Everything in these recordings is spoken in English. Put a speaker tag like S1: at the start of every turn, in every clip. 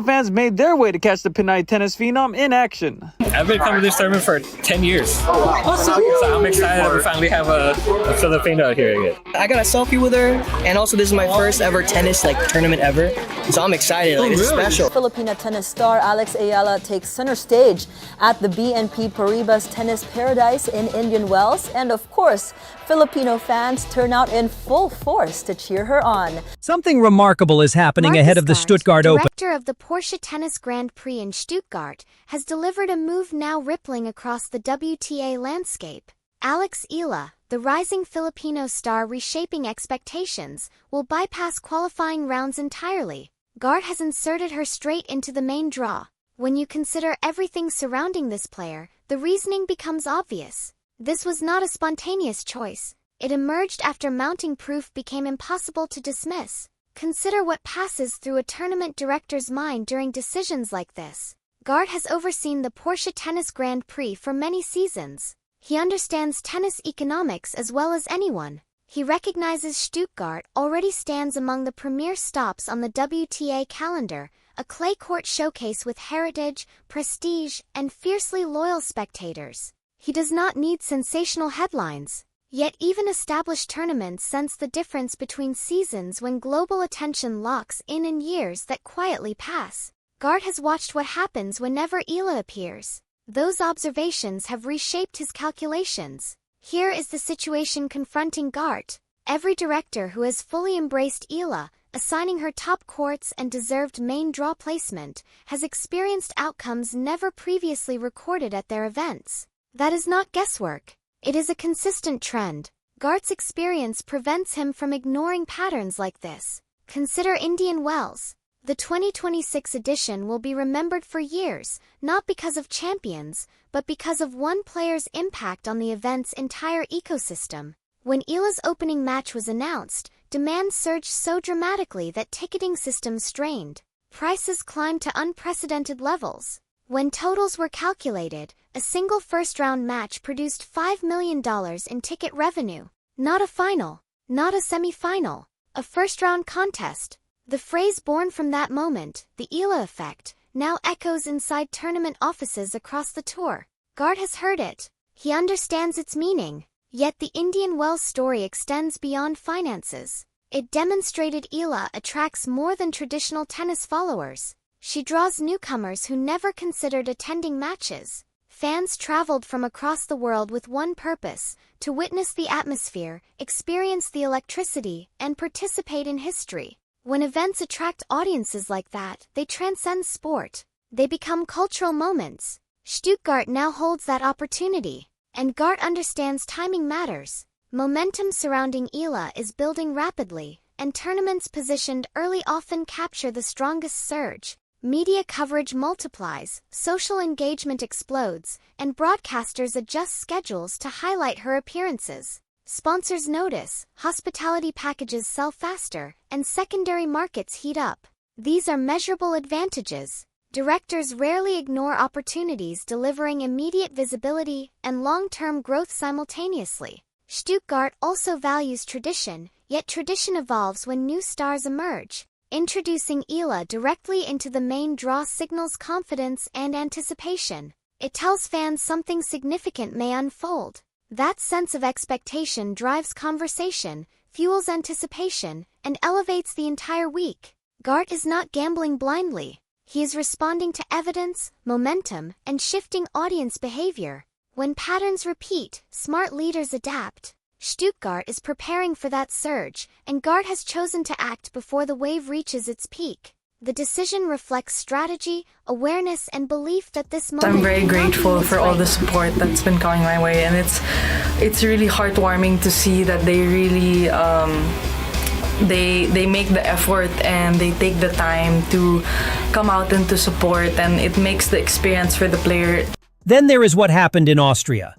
S1: Fans made their way to catch the Pinay tennis phenom in action.
S2: I've been coming to this tournament for 10 years. So I'm excited that we finally have a Filipino out here again.
S3: I got a selfie with her, and also this is my first ever tennis tournament ever. So I'm excited. This is special.
S4: Filipino tennis star Alex Eala takes center stage at the BNP Paribas Tennis Paradise in Indian Wells, and of course, Filipino fans turn out in full force to cheer her on.
S5: Something remarkable is happening ahead of the Stuttgart Open.
S6: Director of the Porsche Tennis Grand Prix in Stuttgart, has delivered a move now rippling across the WTA landscape. Alex Eala, the rising Filipino star reshaping expectations, will bypass qualifying rounds entirely. Gart has inserted her straight into the main draw. When you consider everything surrounding this player, the reasoning becomes obvious. This was not a spontaneous choice. It emerged after mounting proof became impossible to dismiss. Consider what passes through a tournament director's mind during decisions like this. Gart has overseen the Porsche Tennis Grand Prix for many seasons. He understands tennis economics as well as anyone. He recognizes Stuttgart already stands among the premier stops on the WTA calendar, a clay court showcase with heritage, prestige, and fiercely loyal spectators. He does not need sensational headlines. Yet even established tournaments sense the difference between seasons when global attention locks in and years that quietly pass. Gart has watched what happens whenever Eala appears. Those observations have reshaped his calculations. Here is the situation confronting Gart. Every director who has fully embraced Eala, assigning her top courts and deserved main draw placement, has experienced outcomes never previously recorded at their events. That is not guesswork. It is a consistent trend. Gart's experience prevents him from ignoring patterns like this. Consider Indian Wells. The 2026 edition will be remembered for years, not because of champions, but because of one player's impact on the event's entire ecosystem. When Eala's opening match was announced, demand surged so dramatically that ticketing systems strained. Prices climbed to unprecedented levels. When totals were calculated, a single first-round match produced $5 million in ticket revenue. Not a final, not a semi-final, a first-round contest. The phrase born from that moment, the Eala effect, now echoes inside tournament offices across the tour. Gart has heard it. He understands its meaning. Yet the Indian Wells story extends beyond finances. It demonstrated Eala attracts more than traditional tennis followers. She draws newcomers who never considered attending matches. Fans traveled from across the world with one purpose, to witness the atmosphere, experience the electricity, and participate in history. When events attract audiences like that, they transcend sport. They become cultural moments. Stuttgart now holds that opportunity. And Gart understands timing matters. Momentum surrounding Eala is building rapidly, and tournaments positioned early often capture the strongest surge. Media coverage multiplies, social engagement explodes, and broadcasters adjust schedules to highlight her appearances. Sponsors notice, hospitality packages sell faster, and secondary markets heat up. These are measurable advantages. Directors rarely ignore opportunities, delivering immediate visibility and long-term growth simultaneously. Stuttgart also values tradition, yet tradition evolves when new stars emerge. Introducing Eala directly into the main draw signals confidence and anticipation. It tells fans something significant may unfold. That sense of expectation drives conversation, fuels anticipation, and elevates the entire week. Gart is not gambling blindly. He is responding to evidence, momentum, and shifting audience behavior. When patterns repeat, smart leaders adapt. Stuttgart is preparing for that surge, and Gart has chosen to act before the wave reaches its peak. The decision reflects strategy, awareness, and belief that this moment...
S7: I'm very grateful for all the support that's been coming my way, and it's really heartwarming to see that they really they make the effort and they take the time to come out and to support, and it makes the experience for the player.
S5: Then there is what happened in Austria.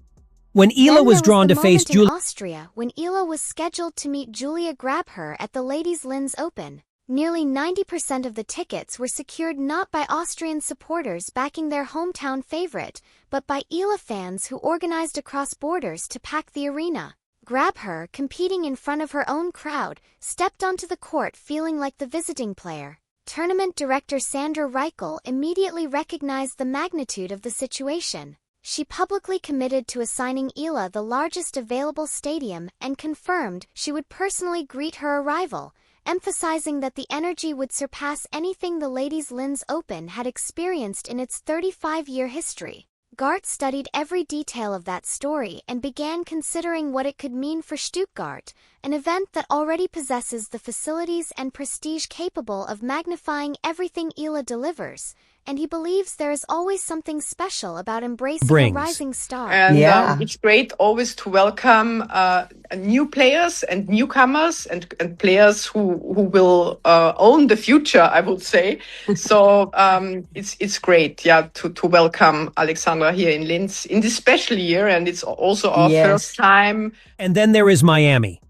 S5: When Eala was drawn to face
S6: Austria, when Eala was scheduled to meet Julia Grabher at the Ladies' Linz Open, nearly 90% of the tickets were secured not by Austrian supporters backing their hometown favorite, but by Eala fans who organized across borders to pack the arena. Grabher, competing in front of her own crowd, stepped onto the court feeling like the visiting player. Tournament director Sandra Reichel immediately recognized the magnitude of the situation. She publicly committed to assigning Eala the largest available stadium and confirmed she would personally greet her arrival, emphasizing that the energy would surpass anything the Ladies' Linz Open had experienced in its 35-year history. Gart studied every detail of that story and began considering what it could mean for Stuttgart, an event that already possesses the facilities and prestige capable of magnifying everything Eala delivers, and he believes there is always something special about embracing a rising star.
S8: And it's great always to welcome new players and newcomers and players who will own the future, I would say. So it's great, to welcome Alexandra here in Linz in this special year, and it's also our first time.
S5: And then there is Miami.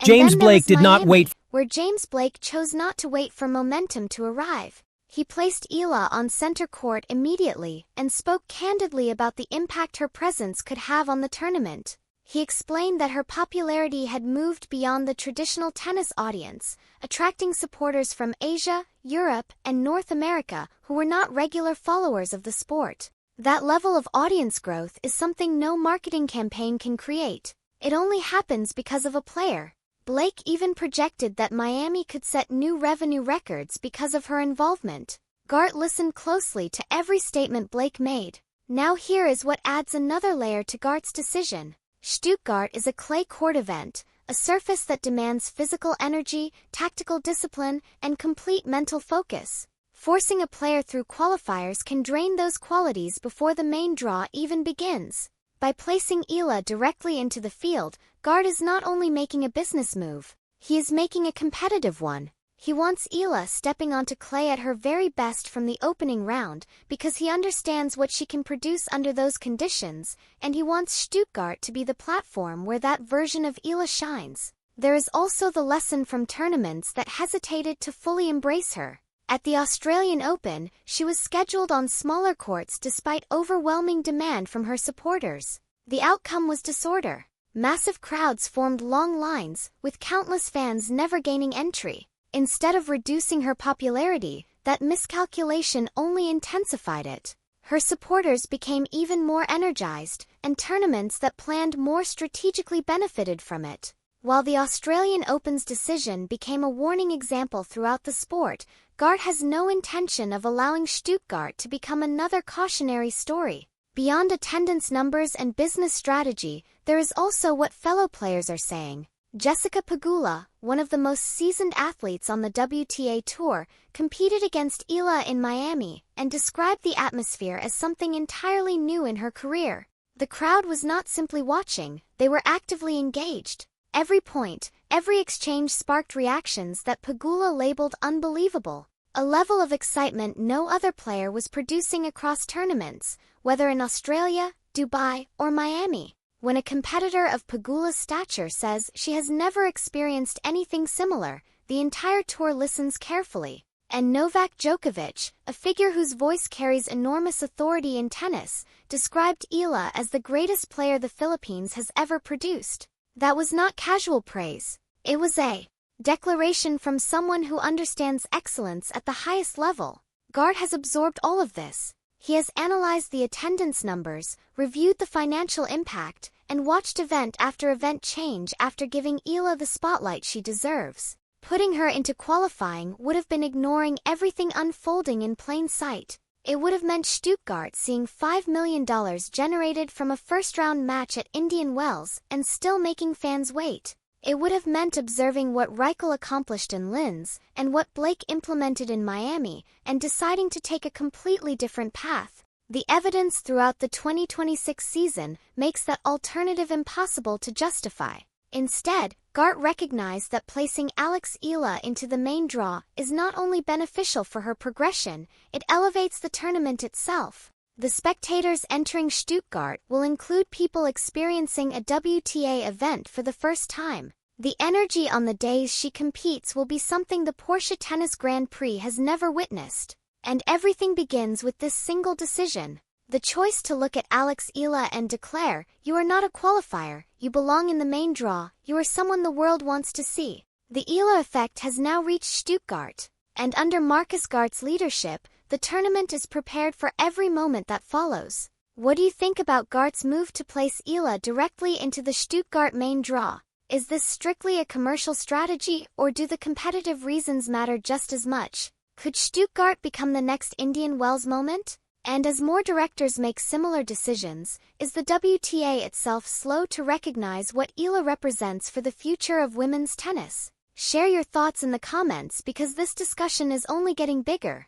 S5: James Blake did not wait.
S6: Where James Blake chose not to wait for momentum to arrive. He placed Eala on center court immediately and spoke candidly about the impact her presence could have on the tournament. He explained that her popularity had moved beyond the traditional tennis audience, attracting supporters from Asia, Europe, and North America who were not regular followers of the sport. That level of audience growth is something no marketing campaign can create. It only happens because of a player. Blake even projected that Miami could set new revenue records because of her involvement. Gart listened closely to every statement Blake made. Now here is what adds another layer to Gart's decision. Stuttgart is a clay court event, a surface that demands physical energy, tactical discipline, and complete mental focus. Forcing a player through qualifiers can drain those qualities before the main draw even begins. By placing Eala directly into the field, Gart is not only making a business move, he is making a competitive one. He wants Eala stepping onto clay at her very best from the opening round because he understands what she can produce under those conditions, and he wants Stuttgart to be the platform where that version of Eala shines. There is also the lesson from tournaments that hesitated to fully embrace her. At the Australian Open, she was scheduled on smaller courts despite overwhelming demand from her supporters. The outcome was disorder. Massive crowds formed long lines, with countless fans never gaining entry. Instead of reducing her popularity, that miscalculation only intensified it. Her supporters became even more energized, and tournaments that planned more strategically benefited from it. While the Australian Open's decision became a warning example throughout the sport, Gart has no intention of allowing Stuttgart to become another cautionary story. Beyond attendance numbers and business strategy, there is also what fellow players are saying. Jessica Pegula, one of the most seasoned athletes on the WTA Tour, competed against Eala in Miami and described the atmosphere as something entirely new in her career. The crowd was not simply watching, they were actively engaged. Every point, every exchange sparked reactions that Pegula labeled unbelievable. A level of excitement no other player was producing across tournaments, whether in Australia, Dubai, or Miami. When a competitor of Pegula's stature says she has never experienced anything similar, the entire tour listens carefully. And Novak Djokovic, a figure whose voice carries enormous authority in tennis, described Eala as the greatest player the Philippines has ever produced. That was not casual praise. It was a declaration from someone who understands excellence at the highest level. Gart has absorbed all of this. He has analyzed the attendance numbers, reviewed the financial impact, and watched event after event change after giving Eala the spotlight she deserves. Putting her into qualifying would have been ignoring everything unfolding in plain sight. It would have meant Stuttgart seeing $5 million generated from a first-round match at Indian Wells and still making fans wait. It would have meant observing what Reichel accomplished in Linz and what Blake implemented in Miami and deciding to take a completely different path. The evidence throughout the 2026 season makes that alternative impossible to justify. Instead, Gart recognized that placing Alex Eala into the main draw is not only beneficial for her progression, it elevates the tournament itself. The spectators entering Stuttgart will include people experiencing a WTA event for the first time. The energy on the days she competes will be something the Porsche Tennis Grand Prix has never witnessed. And everything begins with this single decision. The choice to look at Alex Eala and declare, "You are not a qualifier, you belong in the main draw, you are someone the world wants to see." The Eala effect has now reached Stuttgart. And under Markus Günthardt leadership, the tournament is prepared for every moment that follows. What do you think about Günthardt move to place Eala directly into the Stuttgart main draw? Is this strictly a commercial strategy, or do the competitive reasons matter just as much? Could Stuttgart become the next Indian Wells moment? And as more directors make similar decisions, is the WTA itself slow to recognize what Eala represents for the future of women's tennis? Share your thoughts in the comments because this discussion is only getting bigger.